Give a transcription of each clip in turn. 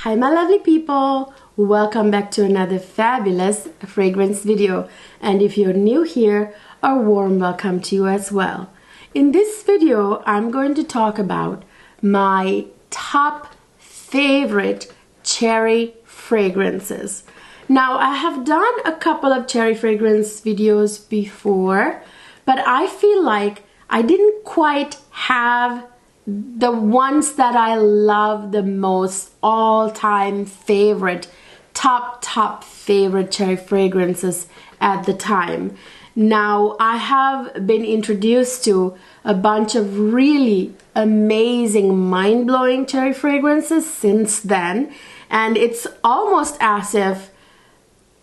Hi my lovely people, welcome back to another fabulous fragrance video, and if you're new here, a warm welcome to you as well. In this video I'm going to talk about my top favorite cherry fragrances. Now I have done a couple of cherry fragrance videos before, but I feel like I didn't quite have the ones that I love the most, all-time favorite, top favorite cherry fragrances at the time. Now I have been introduced to a bunch of really amazing, mind-blowing cherry fragrances since then, and it's almost as if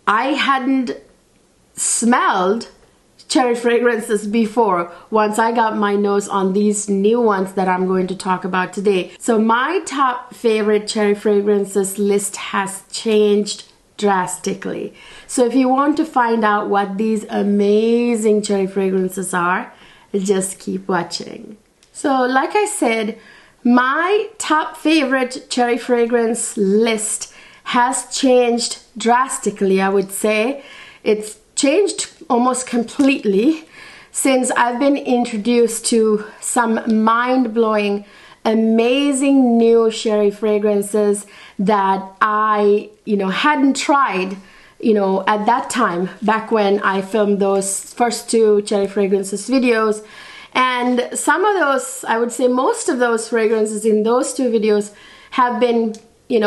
I hadn't smelled cherry fragrances before once I got my nose on these new ones that I'm going to talk about today. So my top favorite cherry fragrances list has changed drastically. So if you want to find out what these amazing cherry fragrances are, just keep watching. So like I said, my top favorite cherry fragrance list has changed drastically, I would say. It's changed almost completely since I've been introduced to some mind-blowing, amazing new cherry fragrances that I, hadn't tried, at that time, back when I filmed those first two cherry fragrances videos. And some of those, I would say most of those fragrances in those two videos have been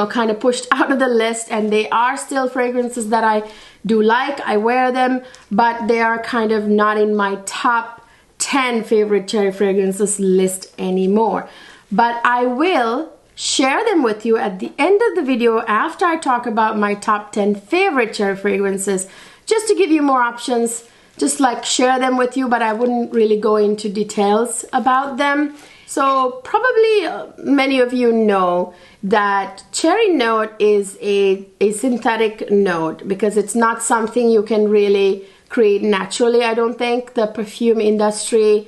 kind of pushed out of the list, and they are still fragrances that I do like. I wear them, but they are kind of not in my top 10 favorite cherry fragrances list anymore. But I will share them with you at the end of the video after I talk about my top 10 favorite cherry fragrances, just to give you more options, just like share them with you, but I wouldn't really go into details about them. So probably many of you know that cherry note is a synthetic note because it's not something you can really create naturally. I don't think the perfume industry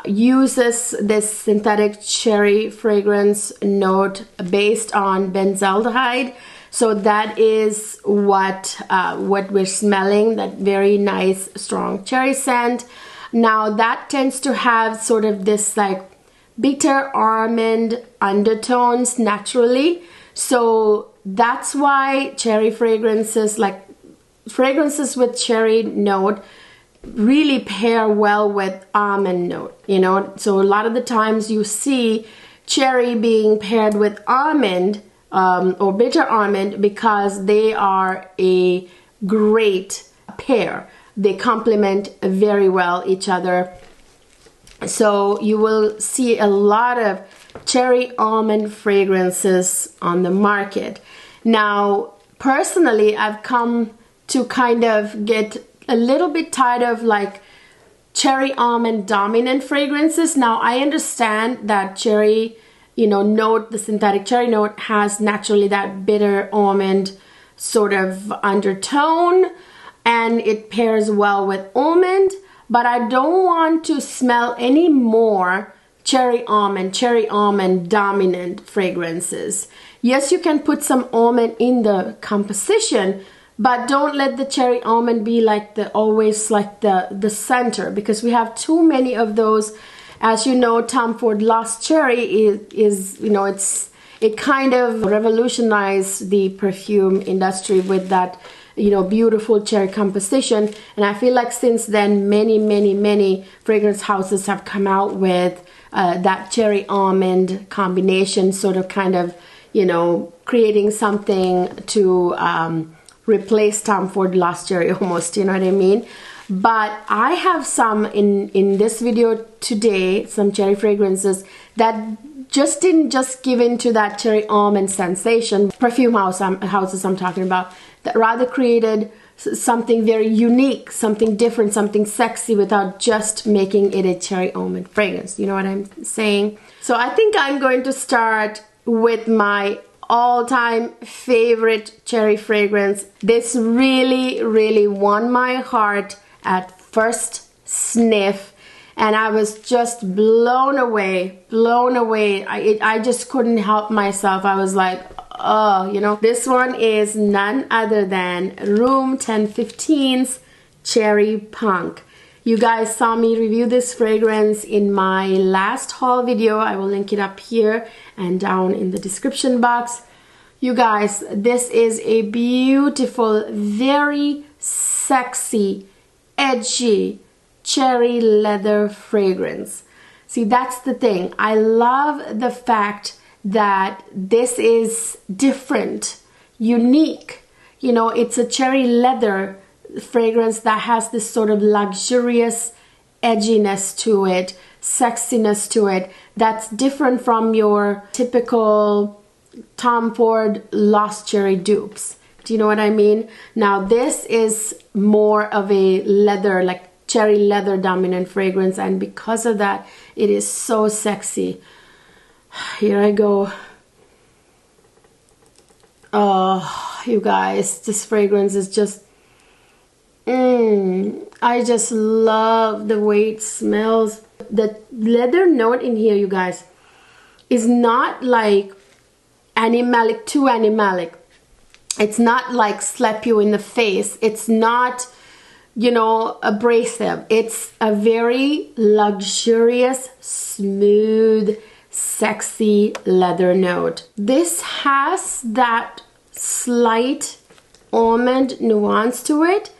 uses this synthetic cherry fragrance note based on benzaldehyde. So that is what we're smelling, that very nice strong cherry scent. Now that tends to have sort of this like bitter almond undertones naturally, so that's why cherry fragrances, like fragrances with cherry note, really pair well with almond note, so a lot of the times you see cherry being paired with almond or bitter almond because they are a great pair. They complement very well each other. So you will see a lot of cherry almond fragrances on the market. Now, personally, I've come to kind of get a little bit tired of like cherry almond dominant fragrances. Now, I understand that cherry, note, the synthetic cherry note has naturally that bitter almond sort of undertone, and it pairs well with almond. But I don't want to smell any more cherry almond dominant fragrances. Yes, you can put some almond in the composition, but don't let the cherry almond be like always like the center, because we have too many of those. As you know, Tom Ford Lost Cherry is it kind of revolutionized the perfume industry with that beautiful cherry composition. And I feel like since then many fragrance houses have come out with that cherry almond combination, sort of kind of creating something to replace Tom Ford Lost Cherry almost, you know what I mean? But I have some in this video today, some cherry fragrances that didn't just give into that cherry almond sensation. Perfume houses I'm talking about, that rather created something very unique, something different, something sexy without just making it a cherry almond fragrance. You know what I'm saying? So I think I'm going to start with my all-time favorite cherry fragrance. This really won my heart at first sniff, and I was just blown away. I just couldn't help myself. I was like, you know, this one is none other than Room 1015's Cherry Punk. You guys saw me review this fragrance in my last haul video. I will link it up here and down in the description box. You guys, this is a beautiful, very sexy, edgy cherry leather fragrance. See, that's the thing. I love the fact that this is different, unique. You know, it's a cherry leather fragrance that has this sort of luxurious edginess to it, sexiness to it, that's different from your typical Tom Ford Lost Cherry dupes. Do you know what I mean? Now this is more of a leather, like cherry leather dominant fragrance, and because of that it is so sexy. Here I go. Oh, you guys, this fragrance is just I just love the way it smells. The leather note in here, you guys, is not like animalic, too animalic. It's not like slap you in the face. It's not, you know, abrasive. It's a very luxurious, smooth, sexy leather note. This has that slight almond nuance to it,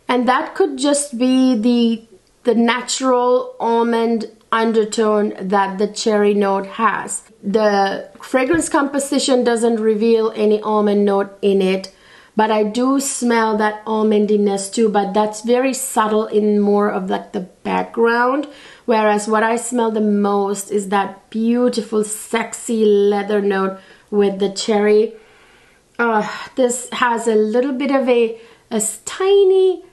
and that could just be the natural almond undertone that the cherry note has. The fragrance composition doesn't reveal any almond note in it, but I do smell that almondiness too, but that's very subtle in more of like the background, whereas what I smell the most is that beautiful sexy leather note with the cherry. This has a little bit of a tiny,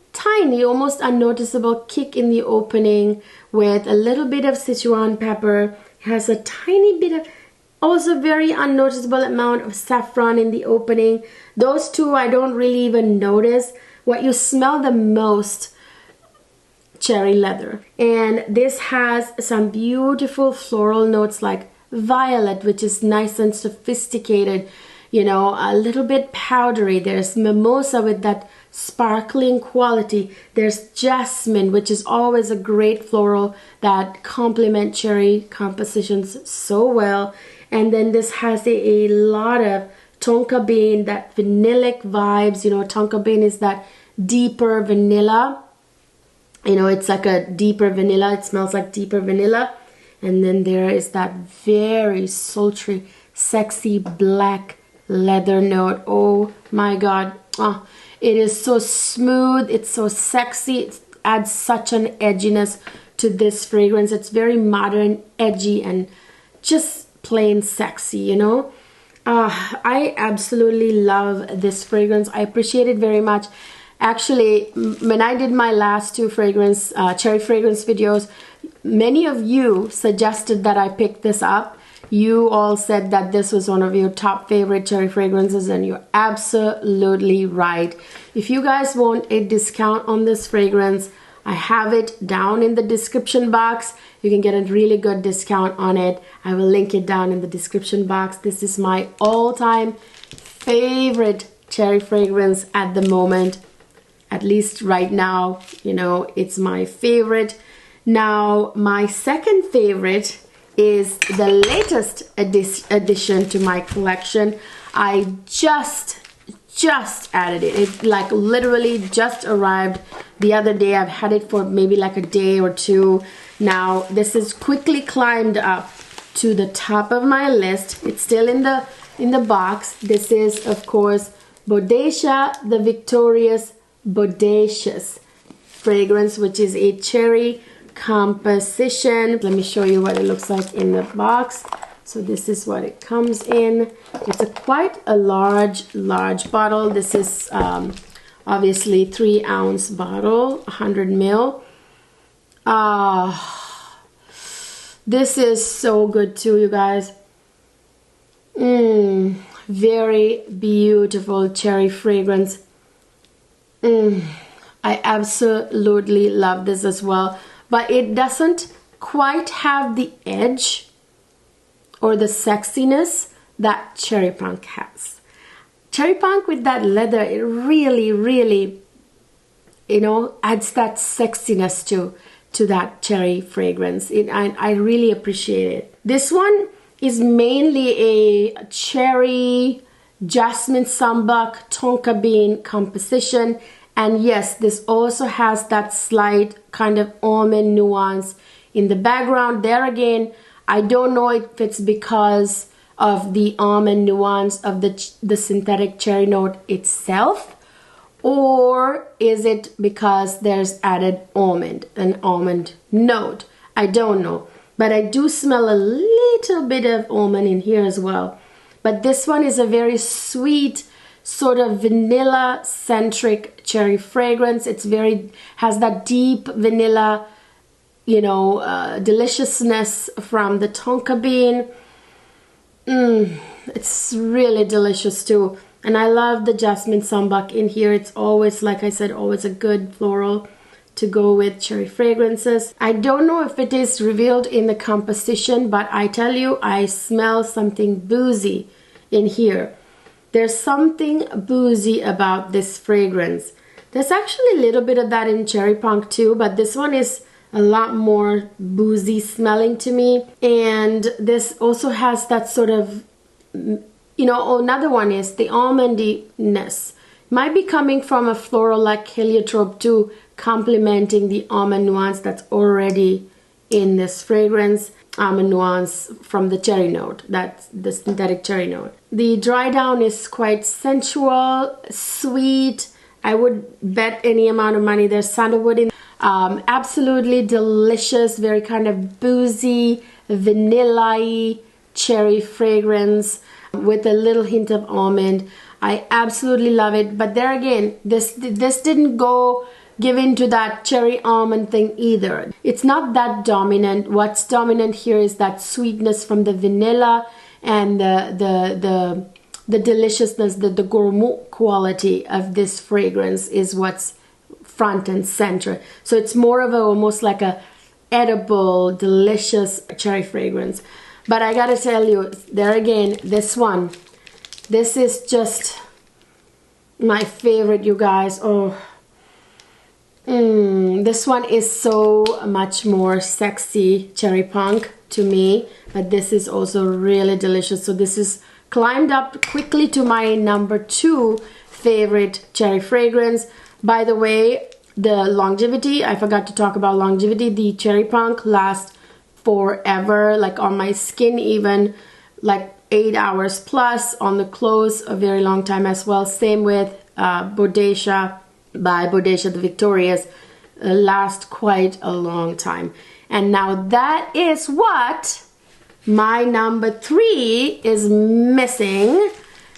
almost unnoticeable kick in the opening with a little bit of Sichuan pepper. It has a tiny bit of, also very unnoticeable amount of saffron in the opening. Those two I don't really even notice. What you smell the most, cherry leather. And this has some beautiful floral notes like violet, which is nice and sophisticated, you know, a little bit powdery. There's mimosa with that sparkling quality. There's jasmine, which is always a great floral that complement cherry compositions so well. And then this has a lot of tonka bean, that vanillic vibes. You know, tonka bean is that deeper vanilla. You know, it's like a deeper vanilla. It smells like deeper vanilla. And then there is that very sultry, sexy black leather note. Oh my God. Oh, it is so smooth. It's so sexy. It adds such an edginess to this fragrance. It's very modern, edgy, and just plain sexy, you know. I absolutely love this fragrance. I appreciate it very much. Actually, when I did my last two fragrance, cherry fragrance videos, many of you suggested that I pick this up. You all said that this was one of your top favorite cherry fragrances, and you're absolutely right. If you guys want a discount on this fragrance, I have it down in the description box. You can get a really good discount on it. I will link it down in the description box. This is my all-time favorite cherry fragrance at the moment. At least right now, you know, it's my favorite. Now, my second favorite is the latest addition to my collection. I just added it. It like literally just arrived the other day. I've had it for maybe like a day or two. Now this has quickly climbed up to the top of my list. It's still in the box. This is of course Bodacia, the Victorious Bodacious fragrance, which is a cherry composition. Let me show you what it looks like in the box. So this is what it comes in. It's quite a large bottle. This is obviously 3-ounce bottle, 100 ml. This is so good too, you guys. Very beautiful cherry fragrance. I absolutely love this as well. But it doesn't quite have the edge or the sexiness that Cherry Punk has. Cherry punk with that leather, it really, really, you know, adds that sexiness to that cherry fragrance. I really appreciate it. This one is mainly a cherry, jasmine sambac, tonka bean composition. And yes, this also has that slight kind of almond nuance in the background. There again, I don't know if it's because of the almond nuance of the synthetic cherry note itself, or is it because there's added an almond note? I don't know. But I do smell a little bit of almond in here as well. But this one is a very sweet, sort of vanilla-centric cherry fragrance. It's has that deep vanilla, you know, deliciousness from the tonka bean. It's really delicious too. And I love the jasmine sambac in here. It's always, like I said, always a good floral to go with cherry fragrances. I don't know if it is revealed in the composition, but I tell you, I smell something boozy in here. There's something boozy about this fragrance. There's actually a little bit of that in cherry punk too, but this one is a lot more boozy smelling to me. And this also has that sort of, you know, another one is the almondiness. Might be coming from a floral like heliotrope too, complementing the almond nuance that's already in this fragrance. Almond nuance from the cherry note, that's the synthetic cherry note. The dry down is quite sensual, sweet. I would bet any amount of money there's sandalwood in. Absolutely delicious, very kind of boozy, vanilla-y cherry fragrance with a little hint of almond. I absolutely love it. But there again, this didn't give into that cherry almond thing either. It's not that dominant. What's dominant here is that sweetness from the vanilla and the deliciousness, the gourmet quality of this fragrance is what's front and center. So it's more of almost like a edible, delicious cherry fragrance. But I gotta tell you, there again, this is just my favorite, you guys. Oh. This one is so much more sexy cherry punk to me, but this is also really delicious. So this is climbed up quickly to my number 2 favorite cherry fragrance. By the way, the longevity, I forgot to talk about longevity. The cherry punk lasts forever, like on my skin even, like 8 hours plus, on the clothes a very long time as well. Same with Bodacia by Bodacia the Victorious, last quite a long time. And now that is what my number 3 is missing.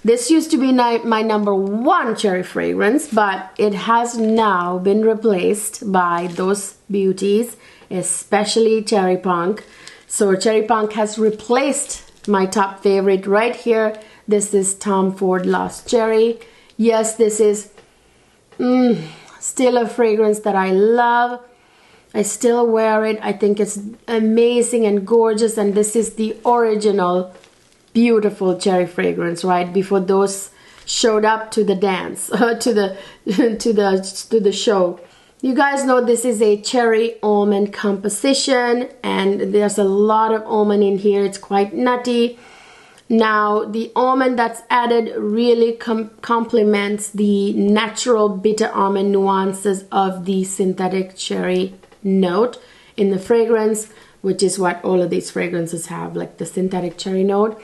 This used to be my number 1 cherry fragrance, but it has now been replaced by those beauties, especially cherry punk. So cherry punk has replaced my top favorite right here. This is Tom Ford Lost Cherry. Yes, this is still a fragrance that I love. I still wear it. I think it's amazing and gorgeous, and this is the original beautiful cherry fragrance, right? Before those showed up to the dance, to the show. You guys know this is a cherry almond composition, and there's a lot of almond in here. It's quite nutty. Now, the almond that's added really complements the natural bitter almond nuances of the synthetic cherry note in the fragrance, which is what all of these fragrances have, like the synthetic cherry note.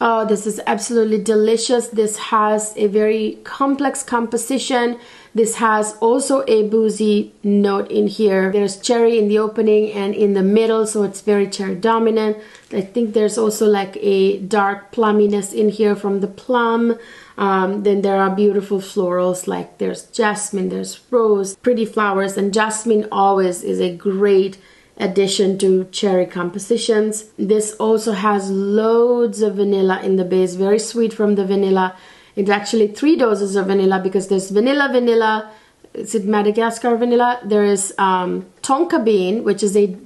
Oh, this is absolutely delicious. This has a very complex composition. This has also a boozy note in here. There's cherry in the opening and in the middle, so it's very cherry dominant. I think there's also like a dark plumminess in here from the plum. Then there are beautiful florals, like there's jasmine, there's rose, pretty flowers, and jasmine always is a great addition to cherry compositions. This also has loads of vanilla in the base, very sweet from the vanilla. It's actually 3 doses of vanilla, because there's vanilla, is it Madagascar vanilla? There is tonka bean, which is a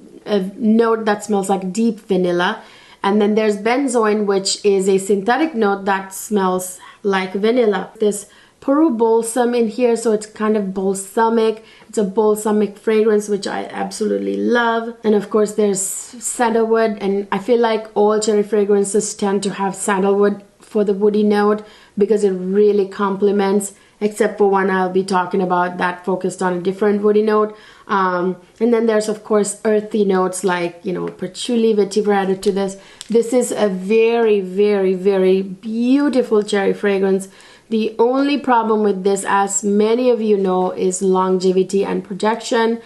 note that smells like deep vanilla. And then there's benzoin, which is a synthetic note that smells like vanilla. There's Peru balsam in here, so it's kind of balsamic. It's a balsamic fragrance, which I absolutely love. And of course there's sandalwood, and I feel like all cherry fragrances tend to have sandalwood for the woody note because it really complements, except for one I'll be talking about that focused on a different woody note. And then there's of course earthy notes like, you know, patchouli, vetiver added to this. This is a very, very, very beautiful cherry fragrance. The only problem with this, as many of you know, is longevity and projection.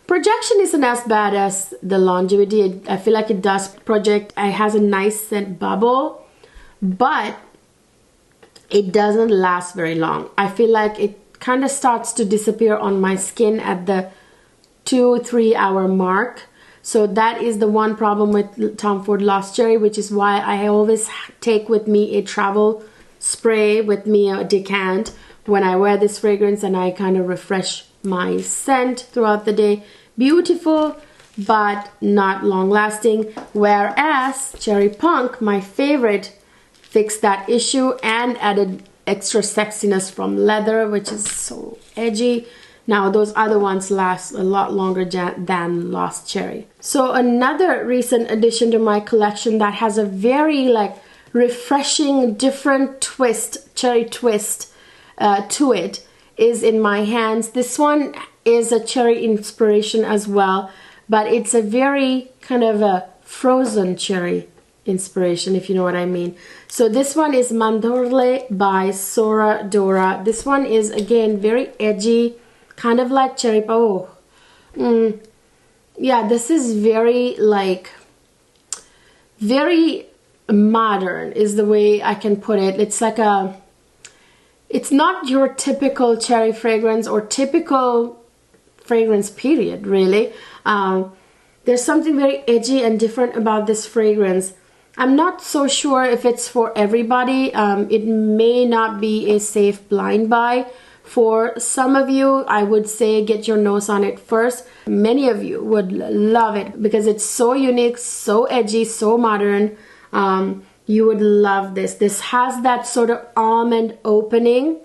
Projection isn't as bad as the longevity. I feel like it does project. It has a nice scent bubble, but it doesn't last very long. I feel like it kind of starts to disappear on my skin at the 2-3 hour mark. So that is the one problem with Tom Ford Lost Cherry, which is why I always take with me a travel spray with me, a decant, when I wear this fragrance, and I kind of refresh my scent throughout the day. Beautiful, but not long lasting. Whereas Cherry Punk, my favorite, fixed that issue and added extra sexiness from leather, which is so edgy. Now those other ones last a lot longer than Lost Cherry. So another recent addition to my collection that has a very like refreshing, different twist, cherry twist to it is in my hands. This one is a cherry inspiration as well, but it's a very kind of a frozen cherry inspiration, if you know what I mean. So this one is Mandore by Sora, Dora. This one is again very edgy, kind of like cherry. Yeah, this is very like very modern is the way I can put it. It's like a, it's not your typical cherry fragrance or typical fragrance period, really. There's something very edgy and different about this fragrance. I'm not so sure if it's for everybody. It may not be a safe blind buy. For some of you, I would say get your nose on it first. Many of you would love it because it's so unique, so edgy, so modern. You would love this. This has that sort of almond opening,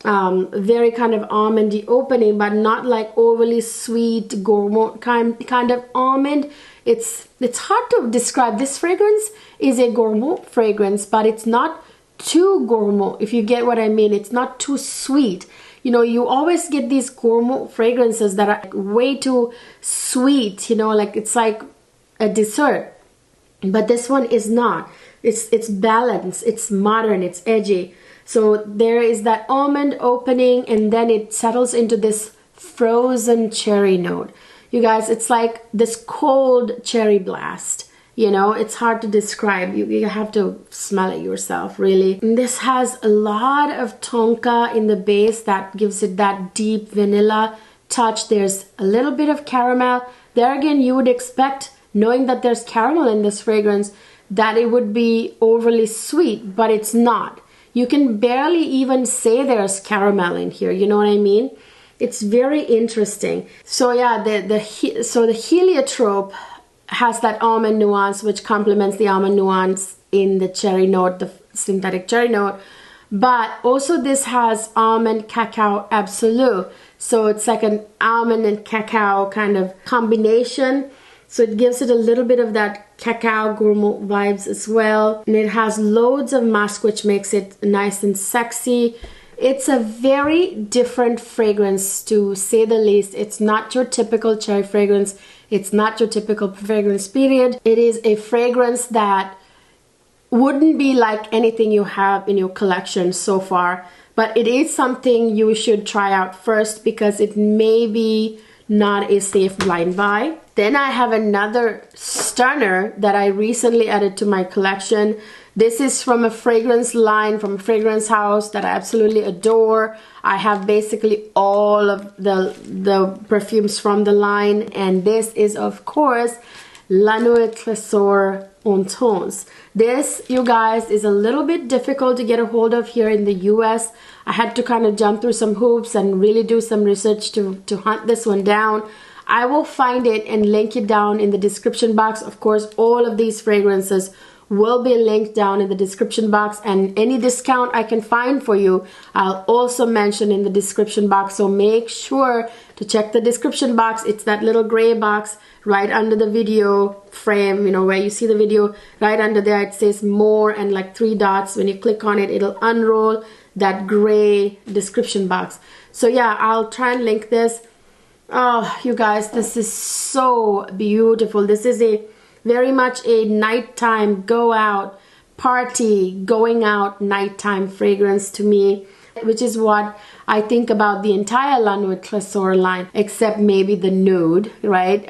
very kind of almondy opening, but not like overly sweet gourmand kind of almond. It's hard to describe. This fragrance is a gourmand fragrance, but it's not too gourmand, if you get what I mean. It's not too sweet. You know, you always get these gourmand fragrances that are way too sweet, you know, like it's like a dessert. But this one is not. It's balanced, it's modern, it's edgy. So there is that almond opening, and then it settles into this frozen cherry note. You guys, it's like this cold cherry blast. You know, it's hard to describe. You have to smell it yourself, really. And this has a lot of tonka in the base that gives it that deep vanilla touch. There's a little bit of caramel. There again, you would expect, knowing that there's caramel in this fragrance, that it would be overly sweet, but it's not. You can barely even say there's caramel in here, you know what I mean? It's very interesting. So yeah, the heliotrope has that almond nuance, which complements the almond nuance in the cherry note, the synthetic cherry note. But also this has almond cacao absolute. So it's like an almond and cacao kind of combination. So it gives it a little bit of that cacao gourmand vibes as well. And it has loads of musk, which makes it nice and sexy. It's a very different fragrance, to say the least. It's not your typical cherry fragrance. It's not your typical fragrance period. It is a fragrance that wouldn't be like anything you have in your collection so far. But it is something you should try out first because it may be not a safe blind buy. Then I have another stunner that I recently added to my collection. This is from a fragrance line, from a fragrance house that I absolutely adore. I have basically all of the perfumes from the line, and this is of course La Nuit Tresor en Tons. This, you guys, is a little bit difficult to get a hold of here in the US. I had to kind of jump through some hoops and really do some research to hunt this one down. I will find it and link it down in the description box. Of course, all of these fragrances will be linked down in the description box, and any discount I can find for you I'll also mention in the description box. So make sure to check the description box. It's that little gray box right under the video frame, you know, where you see the video. Right under there it says more and like 3 dots. When you click on it, it'll unroll that gray description box. So yeah, I'll try and link this. Oh, you guys, this is so beautiful. This is a very much a nighttime go out party, going out nighttime fragrance to me, which is what I think about the entire La Nuit Tresor line, except maybe the nude, right?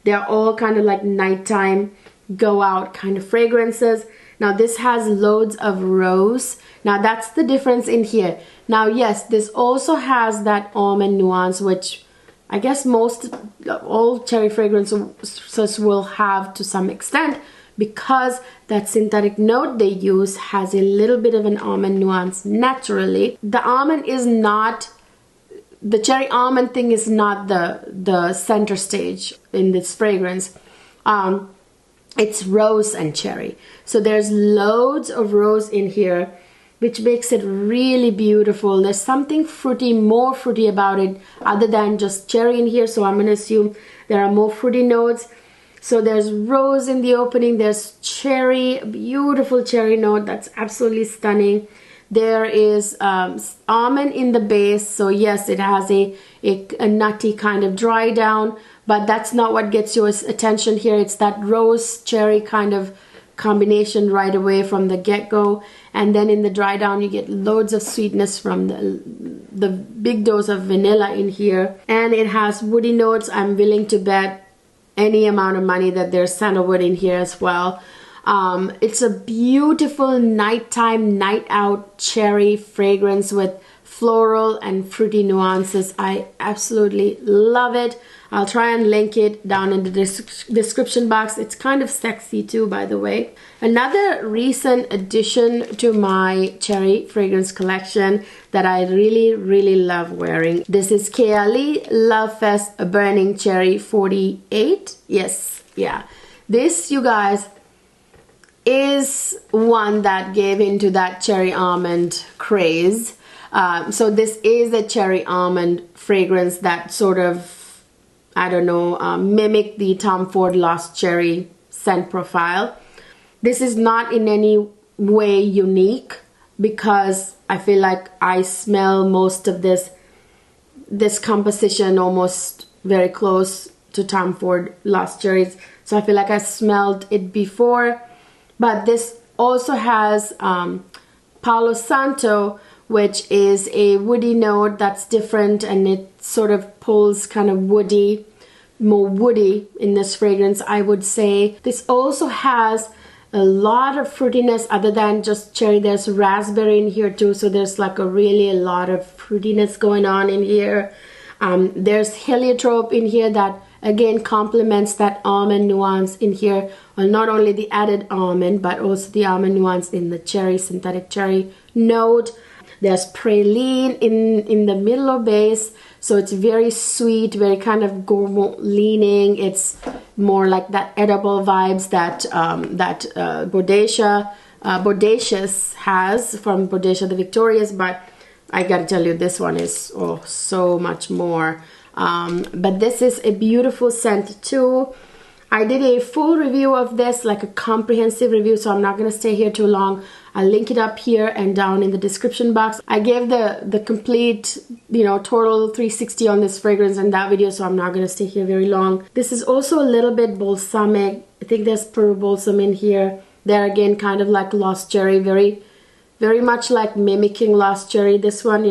They're all kind of like nighttime go out kind of fragrances. Now this has loads of rose. Now that's the difference in here. Now yes, this also has that almond nuance, which I guess all cherry fragrances will have to some extent, because that synthetic note they use has a little bit of an almond nuance naturally. The almond is not, the cherry almond thing is not the center stage in this fragrance. It's rose and cherry. So there's loads of rose in here, which makes it really beautiful. There's something fruity, more fruity about it other than just cherry in here. So I'm going to assume there are more fruity notes. So there's rose in the opening. There's cherry, beautiful cherry note. That's absolutely stunning. There is almond in the base. So yes, it has a nutty kind of dry down, but that's not what gets your attention here. It's that rose cherry kind of combination right away from the get-go, and then in the dry down you get loads of sweetness from the big dose of vanilla in here, and it has woody notes. I'm willing to bet any amount of money that there's sandalwood in here as well. It's a beautiful nighttime, night out cherry fragrance with floral and fruity nuances. I absolutely love it. I'll try and link it down in the description box. It's kind of sexy too, by the way. Another recent addition to my cherry fragrance collection that I really, really love wearing. This is Kayali Love Fest Burning Cherry 48. Yes, yeah. This, you guys, is one that gave into that cherry almond craze. So this is a cherry almond fragrance that sort of, I don't know, mimic the Tom Ford Lost Cherry scent profile. This is not in any way unique, because I feel like I smell most of this composition almost very close to Tom Ford Lost Cherries. So I feel like I smelled it before. But this also has Palo Santo, which is a woody note that's different, and it sort of pulls kind of woody, more woody in this fragrance, I would say. This also has a lot of fruitiness other than just cherry. There's raspberry in here too, so there's like a lot of fruitiness going on in here. There's heliotrope in here that again complements that almond nuance in here. Well, not only the added almond, but also the almond nuance in the cherry, synthetic cherry note. There's praline in the middle of base, so it's very sweet, very kind of gourmand leaning. It's more like that edible vibes that Bodacious has from Bodacia the Victorious, but I gotta tell you, this one is so much more. But this is a beautiful scent too. I did a full review of this, like a comprehensive review, so I'm not going to stay here too long. I'll link it up here and down in the description box. I gave the complete, total 360 on this fragrance in that video, so I'm not going to stay here very long. This is also a little bit balsamic. I think there's Peru balsam in here. There again, kind of like Lost Cherry, very, very much like mimicking Lost Cherry, this one,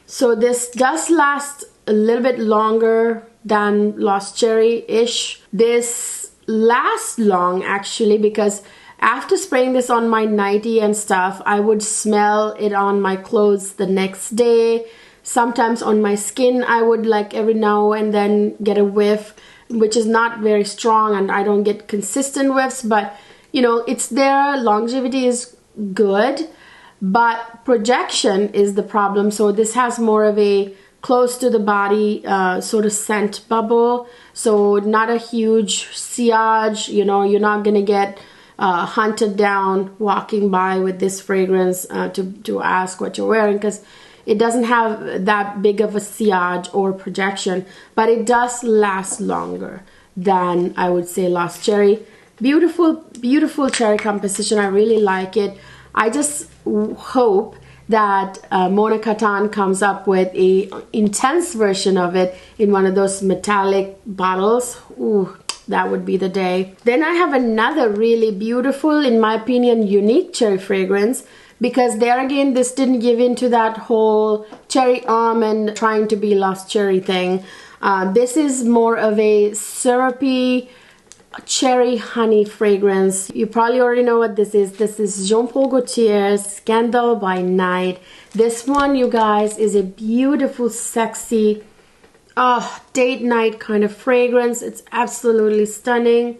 So this does last a little bit longer than Lost Cherry-ish. This lasts long actually, because after spraying this on my nightie and stuff, I would smell it on my clothes the next day. Sometimes on my skin, I would like every now and then get a whiff, which is not very strong, and I don't get consistent whiffs, but it's there. Longevity is good, but projection is the problem. So this has more of a close to the body sort of scent bubble, so not a huge sillage. You're not gonna get hunted down walking by with this fragrance to ask what you're wearing, because it doesn't have that big of a sillage or projection, but it does last longer than, I would say, Lost Cherry. Beautiful, beautiful cherry composition. I really like it. I just hope that Mona Katan comes up with a intense version of it in one of those metallic bottles. Ooh, that would be the day. Then I have another really beautiful, in my opinion, unique cherry fragrance, because there again, this didn't give into that whole cherry almond trying to be Lost Cherry thing. This is more of a syrupy cherry honey fragrance. You probably already know what this is. This is Jean-Paul Gaultier's Scandal by Night. This one, you guys, is a beautiful, sexy, date night kind of fragrance. It's absolutely stunning.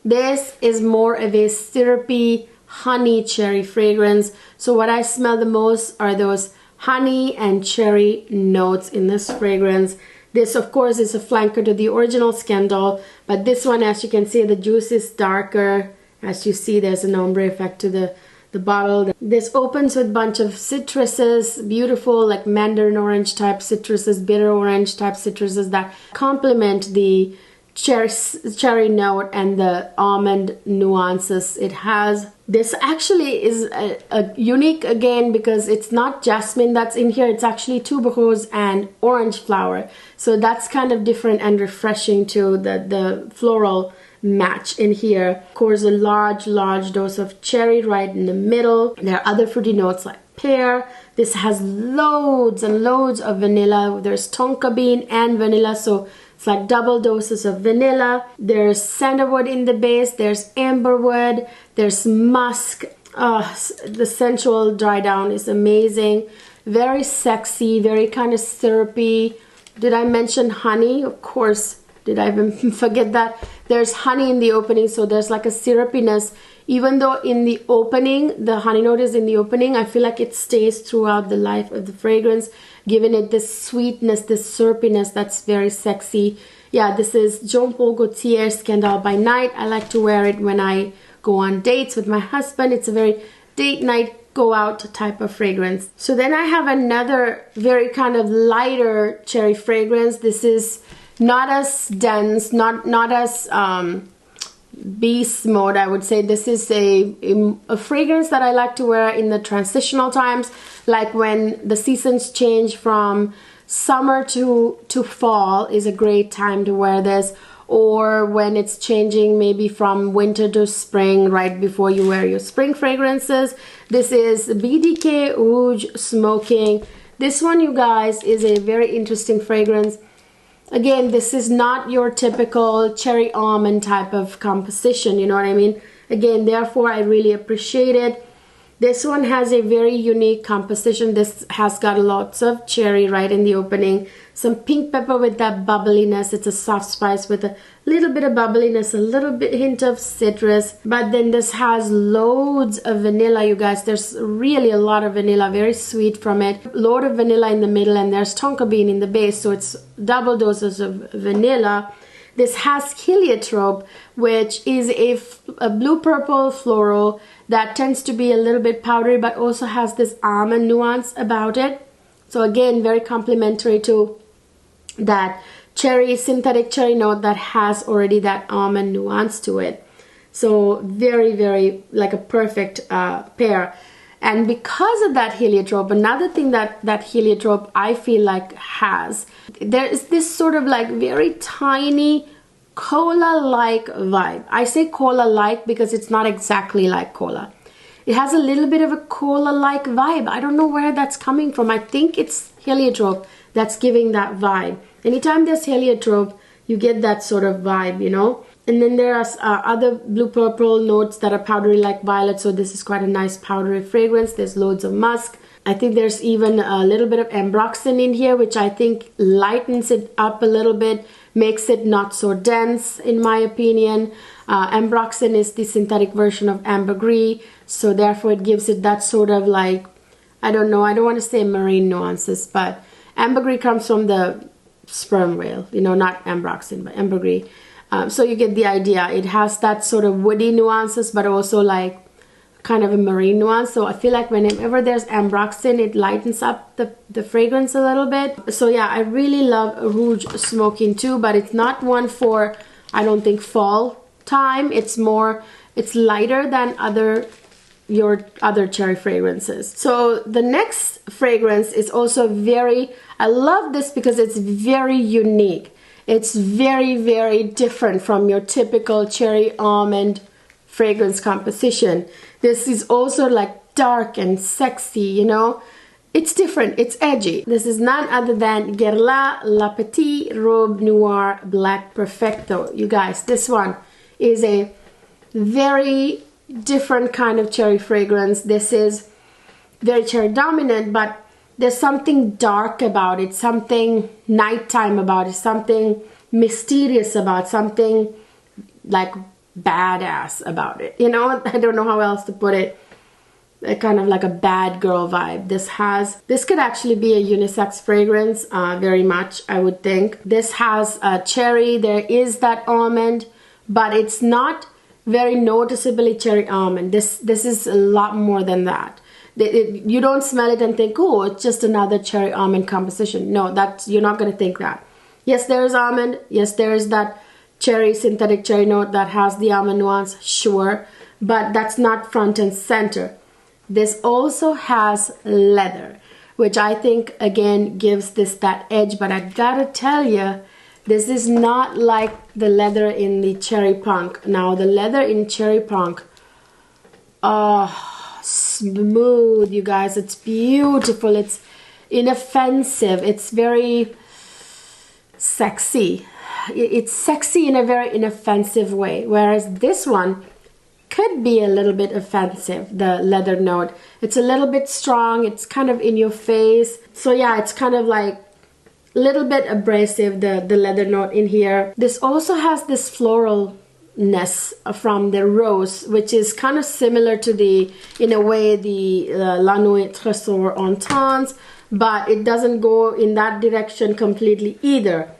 This is more of a syrupy honey cherry fragrance. So what I smell the most are those honey and cherry notes in this fragrance. This, of course, is a flanker to the original Scandal, but this one, as you can see, the juice is darker. As you see, there's an ombre effect to the bottle. This opens with a bunch of citruses, beautiful, like mandarin orange type citruses, bitter orange type citruses that complement the cherry note and the almond nuances it has. This actually is a unique again, because it's not jasmine that's in here. It's actually tuberose and orange flower. So that's kind of different and refreshing to the floral match in here. Of course, a large dose of cherry right in the middle. There are other fruity notes like pear. This has loads and loads of vanilla. There's tonka bean and vanilla, so it's like double doses of vanilla. There's sandalwood in the base. There's amberwood. There's musk. The sensual dry down is amazing. Very sexy, very kind of syrupy. Did I mention honey? Of course. Did I even forget that? There's honey in the opening, so there's like a syrupiness. Even though in the opening, the honey note is in the opening, I feel like it stays throughout the life of the fragrance, giving it this sweetness, this syrupiness that's very sexy. Yeah, this is Jean-Paul Gaultier Scandal by Night. I like to wear it when I go on dates with my husband. It's a very date night, go out type of fragrance. So then I have another very kind of lighter cherry fragrance. This is not as dense, not as beast mode, I would say. This is a fragrance that I like to wear in the transitional times, like when the seasons change from summer to fall is a great time to wear this, or when it's changing maybe from winter to spring, right before you wear your spring fragrances. This is BDK Rouge Smoking. This one, you guys, is a very interesting fragrance. Again, this is not your typical cherry almond type of composition, you know what I mean? Again, therefore, I really appreciate it. This one has a very unique composition. This has got lots of cherry right in the opening. Some pink pepper with that bubbliness. It's a soft spice with a little bit of bubbliness, a little bit hint of citrus. But then this has loads of vanilla, you guys. There's really a lot of vanilla, very sweet from it. Load of vanilla in the middle, and there's tonka bean in the base, so it's double doses of vanilla. This has heliotrope, which is a blue-purple floral that tends to be a little bit powdery, but also has this almond nuance about it. So again, very complementary to that cherry, synthetic cherry note that has already that almond nuance to it. So very, very like a perfect pair. And because of that heliotrope, another thing that heliotrope I feel like has, there is this sort of like very tiny cola-like vibe. I say cola-like because it's not exactly like cola. It has a little bit of a cola-like vibe. I don't know where that's coming from. I think it's heliotrope that's giving that vibe. Anytime there's heliotrope, you get that sort of vibe, you know. And then there are other blue-purple notes that are powdery like violet. So this is quite a nice powdery fragrance. There's loads of musk. I think there's even a little bit of ambroxan in here, which I think lightens it up a little bit, makes it not so dense, in my opinion. Ambroxan is the synthetic version of ambergris. So therefore it gives it that sort of like, I don't know, I don't want to say marine nuances, but ambergris comes from the sperm whale, you know, not ambroxan, but ambergris. So you get the idea. It has that sort of woody nuances, but also like kind of a marine nuance. So I feel like whenever there's ambroxan, it lightens up the fragrance a little bit. So yeah, I really love Rouge Smoking too, but it's not one for, I don't think, fall time. It's lighter than your other cherry fragrances. So the next fragrance is also I love this because it's very unique. It's very, very different from your typical cherry almond fragrance composition. This is also like dark and sexy, you know. It's different, it's edgy. This is none other than Guerlain La Petite Robe Noire Black Perfecto. You guys, this one is a very different kind of cherry fragrance. This is very cherry dominant, but there's something dark about it, something nighttime about it, something mysterious about it, something like badass about it. You know, I don't know how else to put it. Kind of like a bad girl vibe. This could actually be a unisex fragrance, very much, I would think. This has cherry, there is that almond, but it's not very noticeably cherry almond. This is a lot more than that. You don't smell it and think, oh, it's just another cherry almond composition. No, you're not going to think that. Yes, there is almond. Yes, there is that synthetic cherry note that has the almond nuance, sure, but that's not front and center. This also has leather, which I think again gives this that edge, but I gotta tell you, this is not like the leather in the cherry punk. Now the leather in cherry punk, smooth, you guys, it's beautiful, it's inoffensive, it's very sexy. It's sexy in a very inoffensive way, whereas this one could be a little bit offensive, the leather note. It's a little bit strong, it's kind of in your face. So yeah, it's kind of like a little bit abrasive, the leather note in here. This also has this floralness from the rose, which is kind of similar to in a way, the La Nuit Tresor Entente, but it doesn't go in that direction completely either.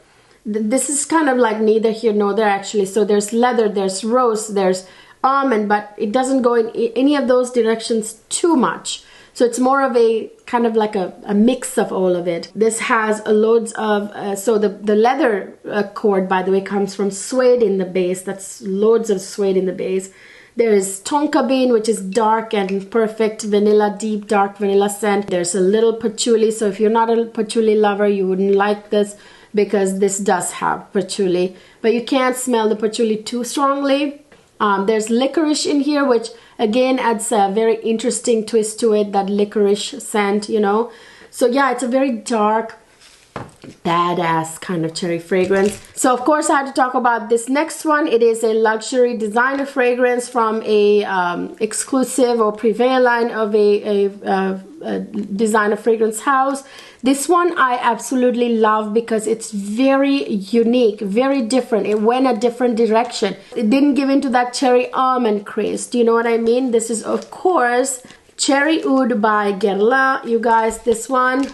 This is kind of like neither here nor there actually. So there's leather, there's rose, there's almond, but it doesn't go in any of those directions too much. So it's more of a kind of like a mix of all of it. This has loads of, so the leather cord, by the way, comes from suede in the base. That's loads of suede in the base. There is tonka bean, which is dark and perfect vanilla, deep dark vanilla scent. There's a little patchouli. So if you're not a patchouli lover, you wouldn't like this, because this does have patchouli, but you can't smell the patchouli too strongly. There's licorice in here, which again adds a very interesting twist to it, that licorice scent, you know. So yeah, it's a very dark, badass kind of cherry fragrance. So of course I had to talk about this next one. It is a luxury designer fragrance from a exclusive or privé line of a designer fragrance house. This one I absolutely love because it's very unique, very different. It went a different direction. It didn't give into that cherry almond craze. Do you know what I mean? This is of course Cherry Oud by Guerlain. You guys, this one,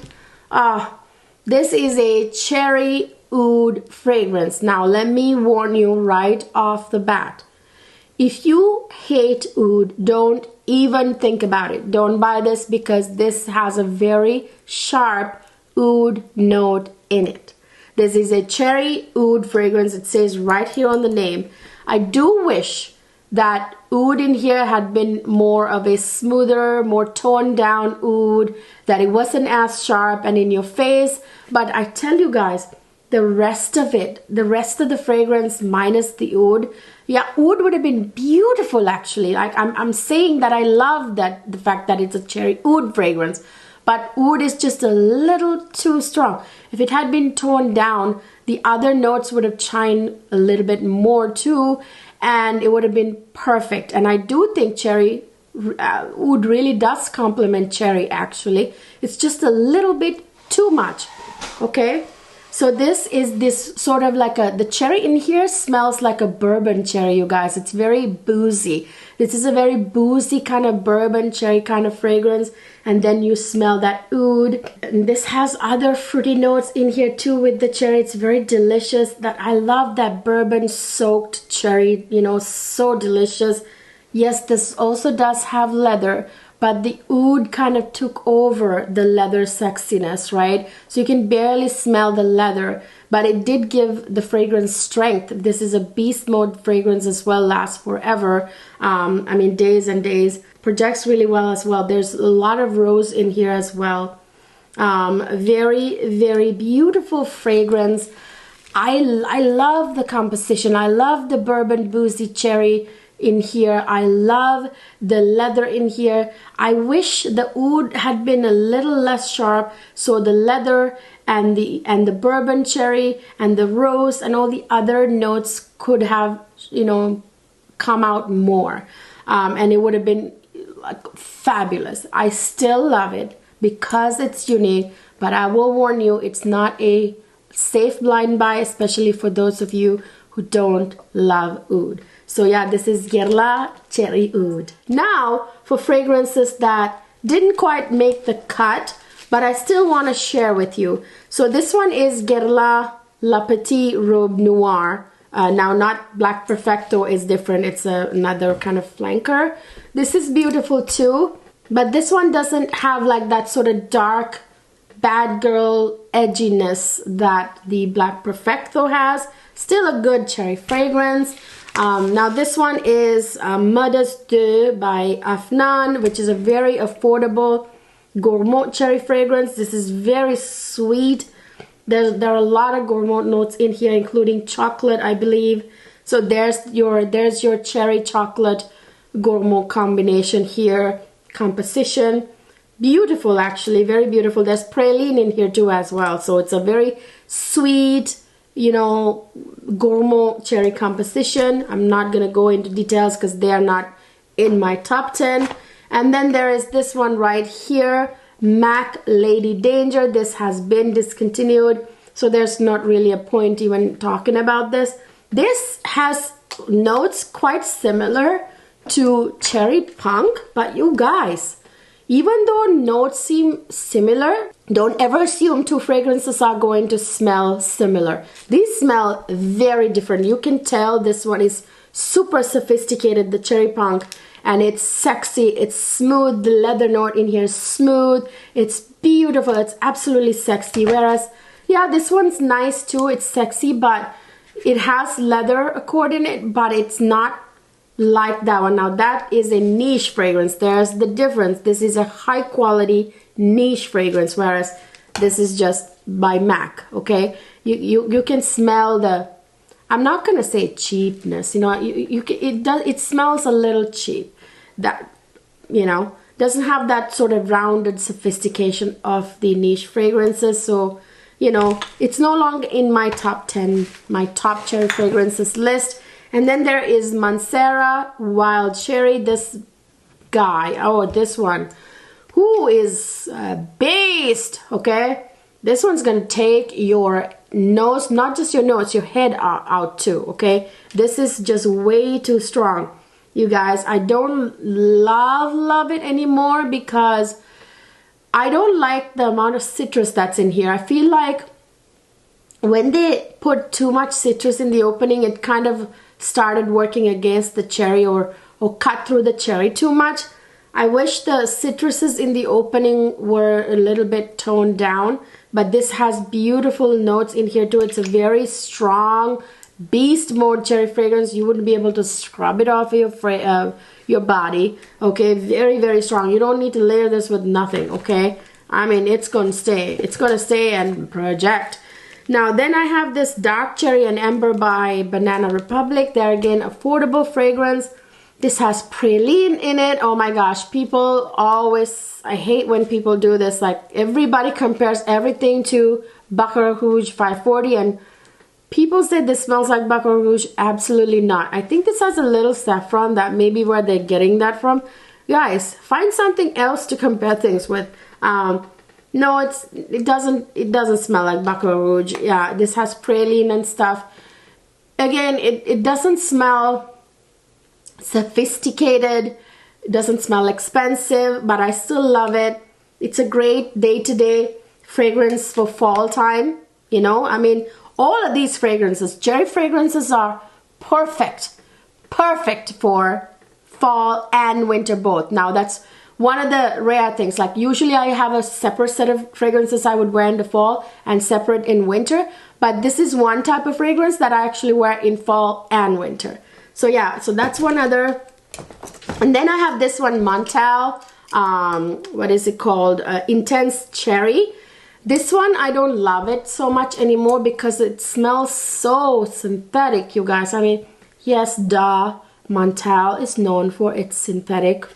this is a cherry oud fragrance. Now let me warn you right off the bat. If you hate oud, don't even think about it. Don't buy this, because this has a very sharp oud note in it. This is a cherry oud fragrance. It says right here on the name. I do wish that oud in here had been more of a smoother, more toned down oud, that it wasn't as sharp and in your face. But I tell you guys, the rest of it, the rest of the fragrance minus the oud, yeah, oud would have been beautiful actually. Like I'm saying that I love that, the fact that it's a cherry oud fragrance, but oud is just a little too strong. If it had been toned down, the other notes would have shined a little bit more too, and it would have been perfect. And I do think cherry oud really does complement cherry actually. It's just a little bit too much, okay? So this is this sort of like the cherry in here smells like a bourbon cherry, you guys. It's very boozy. This is a very boozy kind of bourbon cherry kind of fragrance. And then you smell that oud. And this has other fruity notes in here too with the cherry. It's very delicious. That I love that bourbon soaked cherry, you know, so delicious. Yes, this also does have leather, but the oud kind of took over the leather sexiness, right? So you can barely smell the leather, but it did give the fragrance strength. This is a beast mode fragrance as well, lasts forever. I mean, days and days. Projects really well as well. There's a lot of rose in here as well. Very, very beautiful fragrance. I love the composition. I love the bourbon boozy cherry in here. I love the leather in here. I wish the oud had been a little less sharp, so the leather and the bourbon cherry and the rose and all the other notes could have, you know, come out more, and it would have been like fabulous. I still love it because it's unique, but I will warn you, it's not a safe blind buy, especially for those of you who don't love oud. So yeah, this is Guerlain Cherry Oud. Now, for fragrances that didn't quite make the cut, but I still want to share with you. So this one is Guerlain La Petite Robe Noire. Now, not Black Perfecto is different. It's another kind of flanker. This is beautiful too, but this one doesn't have like that sort of dark, bad girl edginess that the Black Perfecto has. Still a good cherry fragrance. Now this one is Modeste 2 by Afnan, which is a very affordable gourmand cherry fragrance. This is very sweet. There are a lot of gourmand notes in here, including chocolate, I believe. So there's your cherry chocolate gourmand combination here. Composition, beautiful, actually, very beautiful. There's praline in here too as well. So it's a very sweet, you know, gourmand cherry composition. I'm not gonna go into details because they are not in my top 10. And then there is this one right here, MAC Lady Danger. This has been discontinued, so there's not really a point even talking about this. This has notes quite similar to Cherry Punk, but you guys, even though notes seem similar, don't ever assume two fragrances are going to smell similar. These smell very different. You can tell this one is super sophisticated, the Cherry Punk, and it's sexy, it's smooth. The leather note in here is smooth, it's beautiful, it's absolutely sexy. Whereas, yeah, this one's nice too, it's sexy, but it has leather accord in it, but it's not like that one. Now that is a niche fragrance. There's the difference. This is a high quality niche fragrance, whereas this is just by MAC. Okay, you can smell the, I'm not gonna say cheapness, you know, it smells a little cheap. That, you know, doesn't have that sort of rounded sophistication of the niche fragrances. So, you know, it's no longer in my top 10, my top cherry fragrances list. And then there is Monsera Wild Cherry. This guy, oh, this one, who is based, okay? This one's gonna take your nose, not just your nose, your head out too, okay? This is just way too strong. You guys, I don't love it anymore because I don't like the amount of citrus that's in here. I feel like when they put too much citrus in the opening, it kind of started working against the cherry or cut through the cherry too much. I wish the citruses in the opening were a little bit toned down, but this has beautiful notes in here too. It's a very strong beast mode cherry fragrance. You wouldn't be able to scrub it off your body. Okay, very, very strong. You don't need to layer this with nothing, okay? I mean, it's gonna stay. It's gonna stay and project. Now then I have this Dark Cherry and Amber by Banana Republic. They're again affordable fragrance. This has praline in it. Oh my gosh, people always, I hate when people do this. Like, everybody compares everything to Baccarat Rouge 540 and people say this smells like Baccarat Rouge. Absolutely not. I think this has a little saffron. That may be where they're getting that from. Guys, find something else to compare things with. No, it doesn't smell like Baccarat Rouge. Yeah, this has praline and stuff. Again, it doesn't smell sophisticated. It doesn't smell expensive, but I still love it. It's a great day-to-day fragrance for fall time. You know, I mean, all of these fragrances, cherry fragrances, are perfect for fall and winter both. Now, that's one of the rare things. Like, usually I have a separate set of fragrances I would wear in the fall and separate in winter, but this is one type of fragrance that I actually wear in fall and winter. So yeah, so that's one other. And then I have this one, Montal, what is it called? Intense Cherry. This one, I don't love it so much anymore because it smells so synthetic, you guys. I mean, yes, duh, Montal is known for its synthetic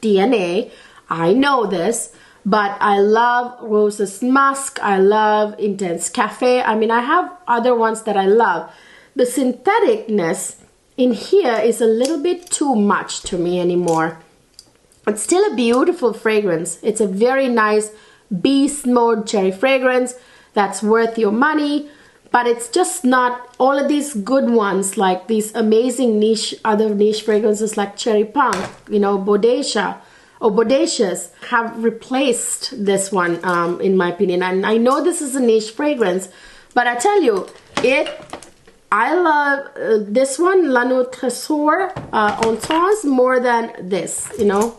DNA. I know this, but I love Rose's Musk. I love Intense Cafe. I mean, I have other ones that I love. The syntheticness in here is a little bit too much to me anymore. It's still a beautiful fragrance. It's a very nice beast mode cherry fragrance that's worth your money, but it's just not all of these good ones, like these amazing other niche fragrances like Cherry Punk, you know, Bodacia or Bodacious have replaced this one, in my opinion. And I know this is a niche fragrance, but I tell you, I love this one, La Nuit Tresor Entrance, more than this, you know.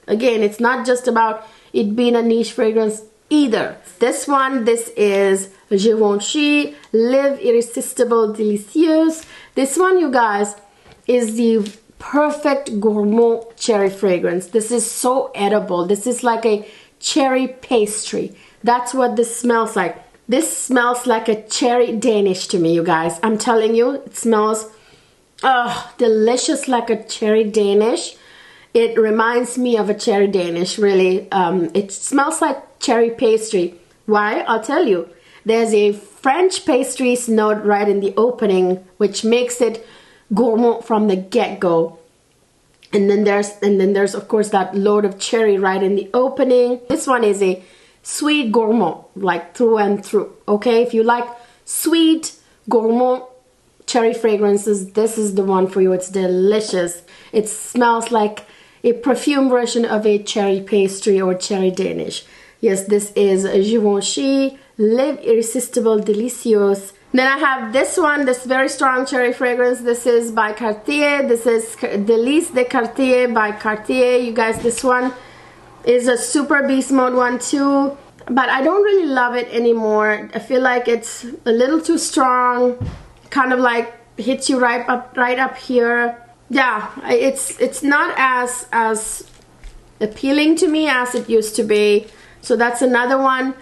Again, it's not just about it being a niche fragrance either. This one, this is Givenchy Live Irresistible Delicious. This one, you guys, is the perfect gourmand cherry fragrance. This is so edible. This is like a cherry pastry. That's what this smells like. This smells like a cherry Danish to me, you guys. I'm telling you, it smells delicious, like a cherry Danish. It reminds me of a cherry Danish, really. It smells like cherry pastry. Why? I'll tell you. There's a French pastries note right in the opening, which makes it gourmand from the get-go. And then there's of course that load of cherry right in the opening. This one is a sweet gourmand, like through and through. Okay, if you like sweet gourmand cherry fragrances, this is the one for you. It's delicious. It smells like a perfume version of a cherry pastry or cherry Danish. Yes, this is Givenchy Live Irresistible Delicious. Then I have this one, this very strong cherry fragrance. This is by Cartier. This is Delis de Cartier by Cartier. You guys, this one is a super beast mode one too, but I don't really love it anymore. I feel like it's a little too strong, kind of like hits you right up here. Yeah, it's not as appealing to me as it used to be. So that's another one.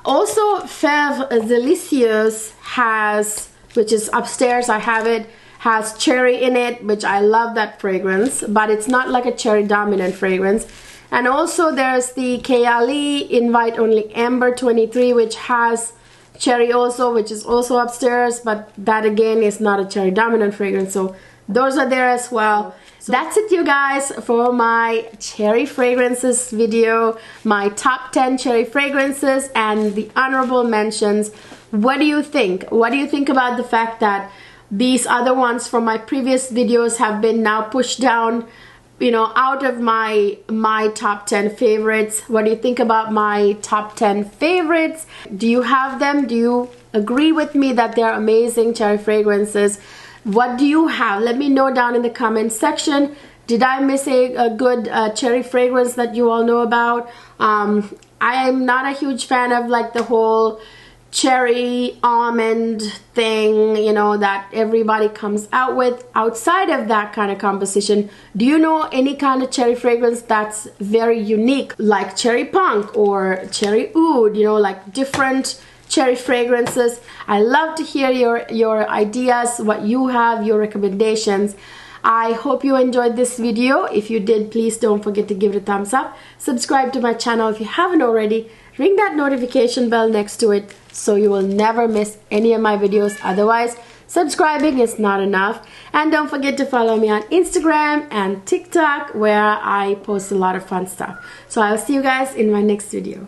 Also, Fèvre Delicious has, which is upstairs, I have it, has cherry in it, which I love that fragrance, but it's not like a cherry dominant fragrance. And also there's the Kayali Invite Only Amber 23, which has cherry also, which is also upstairs, but that again is not a cherry dominant fragrance. So those are there as well. So that's it, you guys, for my cherry fragrances video, my top 10 cherry fragrances and the honorable mentions. What do you think? What do you think about the fact that these other ones from my previous videos have been now pushed down, you know, out of my top 10 favorites? What do you think about my top 10 favorites? Do you have them? Do you agree with me that they're amazing cherry fragrances? What do you have? Let me know down in the comment section. Did I miss a good cherry fragrance that you all know about? I am not a huge fan of like the whole cherry almond thing, you know, that everybody comes out with. Outside of that kind of composition, do you know any kind of cherry fragrance that's very unique, like cherry punk or cherry oud, you know, like different cherry fragrances? I love to hear your ideas, what you have, your recommendations. I hope you enjoyed this video. If you did, please don't forget to give it a thumbs up. Subscribe to my channel if you haven't already. Ring that notification bell next to it so you will never miss any of my videos. Otherwise, subscribing is not enough. And don't forget to follow me on Instagram and TikTok, where I post a lot of fun stuff. So I'll see you guys in my next video.